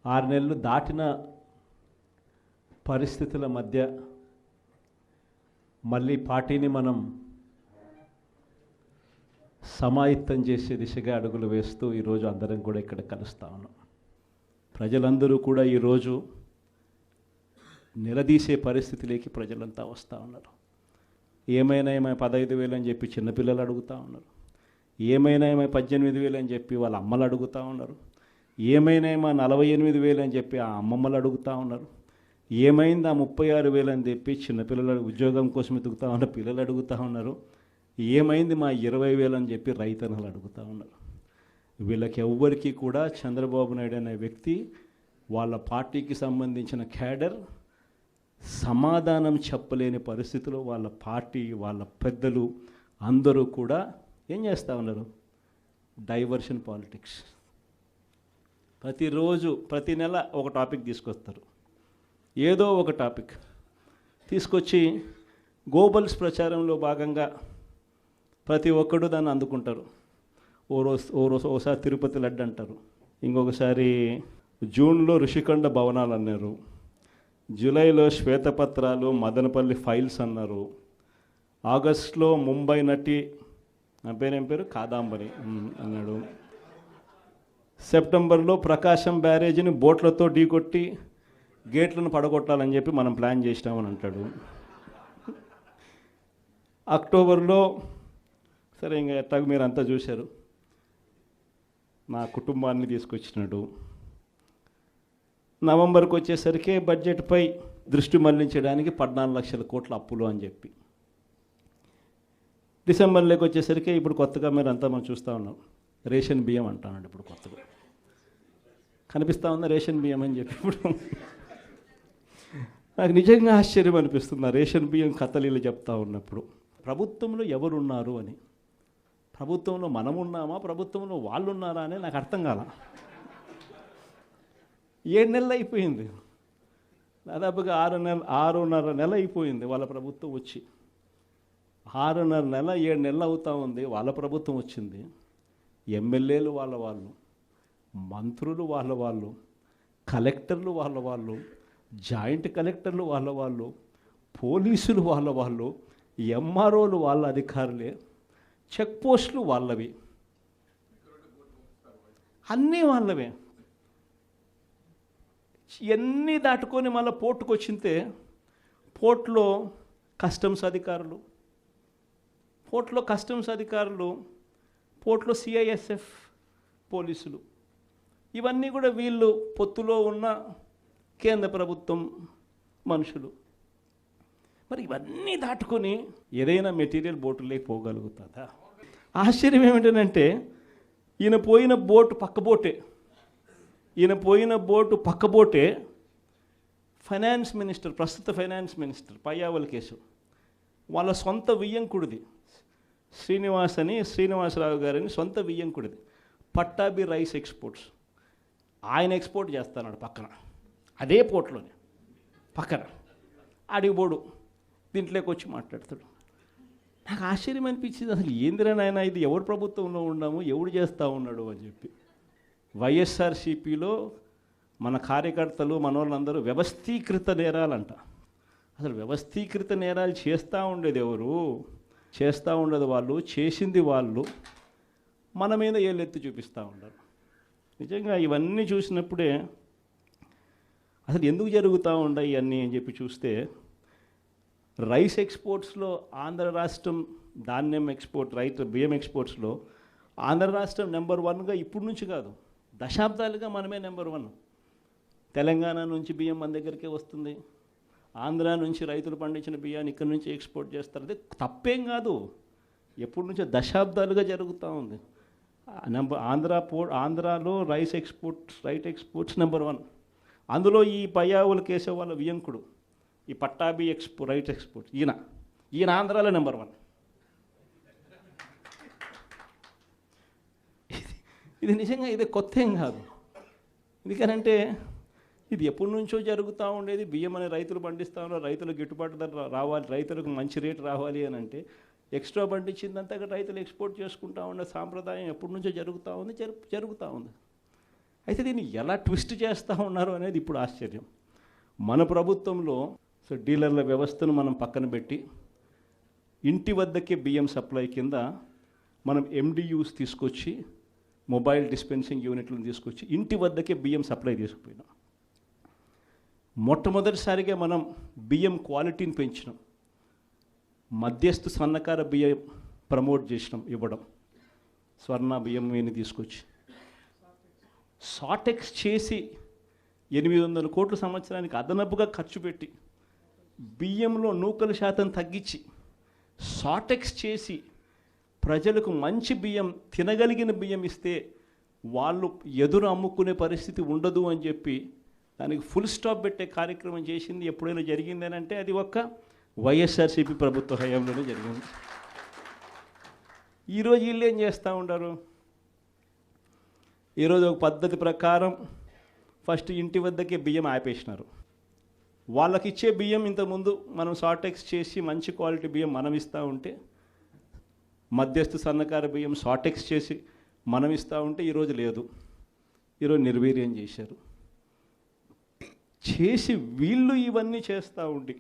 6 నెలలు దాటిన పరిస్థితుల మధ్య మళ్ళీ పార్టీని మనం సమాయత్తం చేసే దిశగా అడుగులు వేస్తూ ఈరోజు అందరం కూడా ఇక్కడ కలుస్తూ ఉన్నాం. ప్రజలందరూ కూడా ఈరోజు నిలదీసే పరిస్థితిలోకి ప్రజలంతా వస్తూ ఉన్నారు. ఏమైనా 15,000 అని చెప్పి చిన్నపిల్లలు అడుగుతూ ఉన్నారు. ఏమైనా 18,000 అని చెప్పి వాళ్ళ అమ్మలు అడుగుతూ ఉన్నారు. ఏమైనా 48,000 అని చెప్పి ఆ అమ్మమ్మలు అడుగుతూ ఉన్నారు. ఏమైంది 36,000 అని చెప్పి చిన్నపిల్లలు ఉద్యోగం కోసం ఎదుగుతూ ఉన్న పిల్లలు అడుగుతూ ఉన్నారు. ఏమైంది 20,000 అని చెప్పి రైతన్నలు అడుగుతూ ఉన్నారు. వీళ్ళకి ఎవ్వరికీ కూడా చంద్రబాబు నాయుడు అనే వ్యక్తి వాళ్ళ పార్టీకి సంబంధించిన క్యాడర్ సమాధానం చెప్పలేని పరిస్థితిలో వాళ్ళ పార్టీ వాళ్ళ పెద్దలు అందరూ కూడా ఏం చేస్తూ ఉన్నారు? Diversion politics. ప్రతిరోజు ప్రతి నెల ఒక టాపిక్ తీసుకొస్తారు. ఏదో ఒక టాపిక్ తీసుకొచ్చి గోబల్స్ ప్రచారంలో భాగంగా ప్రతి ఒక్కడు దాన్ని అందుకుంటారు. ఓసారి తిరుపతి లడ్డు అంటారు, ఇంకొకసారి జూన్లో ఋషికొండ భవనాలు అన్నారు, జూలైలో శ్వేతపత్రాలు మదనపల్లి ఫైల్స్ అన్నారు, ఆగస్టులో ముంబై నటి నా పేరేం పేరు కాదాంబరి అన్నాడు, సెప్టెంబర్లో ప్రకాశం బ్యారేజీని బోట్లతో ఢీకొట్టి గేట్లను పడగొట్టాలని చెప్పి మనం ప్లాన్ చేసినామని అంటాడు. అక్టోబర్లో సరే ఇంకా ఎట్టాగ మీరు అంతా చూశారు, నా కుటుంబాన్ని తీసుకొచ్చినాడు. నవంబర్కి వచ్చేసరికి బడ్జెట్పై దృష్టి మళ్లించడానికి 14 లక్షల కోట్ల అప్పులు అని చెప్పి, డిసెంబర్లోకి వచ్చేసరికి ఇప్పుడు కొత్తగా మీరు అంతా మనం చూస్తూ ఉన్నాం రేషన్ బియ్యం అంటానండి. ఇప్పుడు కొత్తగా కనిపిస్తూ ఉందా రేషన్ బియ్యం అని చెప్పి. ఇప్పుడు నాకు నిజంగా ఆశ్చర్యం అనిపిస్తుంది ఆ రేషన్ బియ్యం కథలీలు చెప్తా ఉన్నప్పుడు. ప్రభుత్వంలో ఎవరున్నారు అని, ప్రభుత్వంలో మనం ఉన్నామా, ప్రభుత్వంలో వాళ్ళు ఉన్నారా అని నాకు అర్థం కాల. 7 నెలలు అయిపోయింది, దాదాపుగా 6.5 నెల అయిపోయింది వాళ్ళ ప్రభుత్వం వచ్చి. 6.5 నెల 7 నెలలు అవుతూ ఉంది వాళ్ళ ప్రభుత్వం వచ్చింది. ఎమ్మెల్యేలు వాళ్ళు, మంత్రులు వాళ్ళు, కలెక్టర్లు వాళ్ళు, జాయింట్ కలెక్టర్లు వాళ్ళు, పోలీసులు వాళ్ళు, ఎంఆర్ఓలు వాళ్ళ అధికారులే, చెక్ పోస్టులు వాళ్ళవి, అన్నీ వాళ్ళవే. ఇవన్నీ దాటుకొని మళ్ళీ పోర్టుకు వచ్చింతే పోర్టులో కస్టమ్స్ అధికారులు, పోర్టులో సిఐఎస్ఎఫ్ పోలీసులు, ఇవన్నీ కూడా వీళ్ళు పొత్తులో ఉన్న కేంద్ర ప్రభుత్వం మనుషులు. మరి ఇవన్నీ దాటుకొని ఏదైనా మెటీరియల్ బోటులోకి పోగలుగుతుందా? ఆశ్చర్యం ఏమిటంటే ఈయన పోయిన బోటు పక్క బోటే ఫైనాన్స్ మినిస్టర్, ప్రస్తుత ఫైనాన్స్ మినిస్టర్ పయ్యావుల కేశవ్ వాళ్ళ సొంత వియ్యంకుడిది, శ్రీనివాసరావు గారిని సొంత వియ్యంకుడిది, పట్టాభి రైస్ ఎక్స్పోర్ట్స్. ఆయన ఎక్స్పోర్ట్ చేస్తాడు పక్కన, అదే పోర్ట్లోనే పక్కన. అడిగిపోడు దీంట్లోకి వచ్చి మాట్లాడతాడు. నాకు ఆశ్చర్యం అనిపించింది, అసలు ఏందిరా నాయన ఇది, ఎవరు ప్రభుత్వంలో ఉన్నాము, ఎవడు చేస్తూ ఉన్నాడు అని చెప్పి. వైఎస్ఆర్సీపీలో మన కార్యకర్తలు మనోళ్ళందరూ వ్యవస్థీకృత నేరాలంట. అసలు వ్యవస్థీకృత నేరాలు చేస్తూ ఉండేది ఎవరు? చేస్తూ ఉండదు వాళ్ళు, చేసింది వాళ్ళు, మన మీద ఏళ్ళెత్తి చూపిస్తూ ఉండరు. నిజంగా ఇవన్నీ చూసినప్పుడే అసలు ఎందుకు జరుగుతూ ఉన్నాయి ఇవన్నీ అని చెప్పి చూస్తే, రైస్ ఎక్స్పోర్ట్స్లో ఆంధ్ర రాష్ట్రం, ధాన్యం ఎక్స్పోర్ట్, బియ్యం ఎక్స్పోర్ట్స్లో ఆంధ్ర రాష్ట్రం నెంబర్ 1గా ఇప్పుడు నుంచి కాదు, దశాబ్దాలుగా మనమే నెంబర్ 1. తెలంగాణ నుంచి బియ్యం మన దగ్గరికే వస్తుంది, ఆంధ్ర నుంచి రైతులు పండించిన బియ్యాన్ని ఇక్కడి నుంచి ఎక్స్పోర్ట్ చేస్తారు. అది తప్పేం కాదు, ఎప్పటి నుంచో దశాబ్దాలుగా జరుగుతూ ఉంది. ఆంధ్రాలో రైస్ ఎక్స్పోర్ట్స్ నెంబర్ 1. అందులో ఈ పయ్యావుల కేశవ్ వాళ్ళ వియంకుడు, ఈ పట్టాభి రైట్ ఎక్స్పోర్ట్స్, ఈయన ఆంధ్రాలో నెంబర్ 1. ఇది నిజంగా ఇది కొత్త ఏం కాదు. ఎందుకనంటే ఇది ఎప్పటి నుంచో జరుగుతూ ఉండేది. బియ్యం అనే రైతులు పండిస్తూ ఉన్నారు, రైతులకు గిట్టుబాటు ధర రావాలి, రైతులకు మంచి రేటు రావాలి అని అంటే ఎక్స్ట్రా పండించిందంతా రైతులు ఎక్స్పోర్ట్ చేసుకుంటూ ఉండే సాంప్రదాయం ఎప్పటి నుంచో జరుగుతూ ఉంది. అయితే దీన్ని ఎలా ట్విస్ట్ చేస్తూ ఉన్నారు అనేది ఇప్పుడు ఆశ్చర్యం. మన ప్రభుత్వంలో డీలర్ల వ్యవస్థను మనం పక్కన పెట్టి ఇంటి వద్దకే బియ్యం సప్లై కింద మనం MDUs తీసుకొచ్చి మొబైల్ డిస్పెన్సింగ్ యూనిట్లను తీసుకొచ్చి ఇంటి వద్దకే బియ్యం సప్లై తీసుకుపోయినాం. మొట్టమొదటిసారిగా మనం బియ్యం క్వాలిటీని పెంచినాం. మధ్యస్థు సన్నకార బియ్యం ప్రమోట్ చేసినాం, ఇవ్వడం. స్వర్ణ బియ్యం అని తీసుకొచ్చి సాటెక్స్ చేసి 800 కోట్ల సంవత్సరానికి అదనపుగా ఖర్చు పెట్టి బియ్యంలో నూకల శాతం తగ్గించి సాటెక్స్ చేసి ప్రజలకు మంచి బియ్యం, తినగలిగిన బియ్యం ఇస్తే వాళ్ళు ఎదురు అమ్ముకునే పరిస్థితి ఉండదు అని చెప్పి దానికి ఫుల్ స్టాప్ పెట్టే కార్యక్రమం చేసింది ఎప్పుడైనా జరిగిందని అంటే అది ఒక్క వైఎస్ఆర్సీపీ ప్రభుత్వ హయాంలోనే జరిగింది. ఈరోజు వీళ్ళు ఏం చేస్తూ ఉంటారు? ఈరోజు ఒక పద్ధతి ప్రకారం ఫస్ట్ ఇంటి వద్దకే బియ్యం ఆపేసినారు. వాళ్ళకి ఇచ్చే బియ్యం ఇంతకుముందు మనం సాటెక్స్ చేసి మంచి క్వాలిటీ బియ్యం మనం ఇస్తూ ఉంటే, మధ్యస్థు సన్నకార బియ్యం సాటెక్స్ చేసి మనం ఇస్తూ ఉంటే ఈరోజు లేదు. ఈరోజు నిర్వీర్యం చేశారు. చేసి వీళ్ళు ఇవన్నీ చేస్తూ ఉండి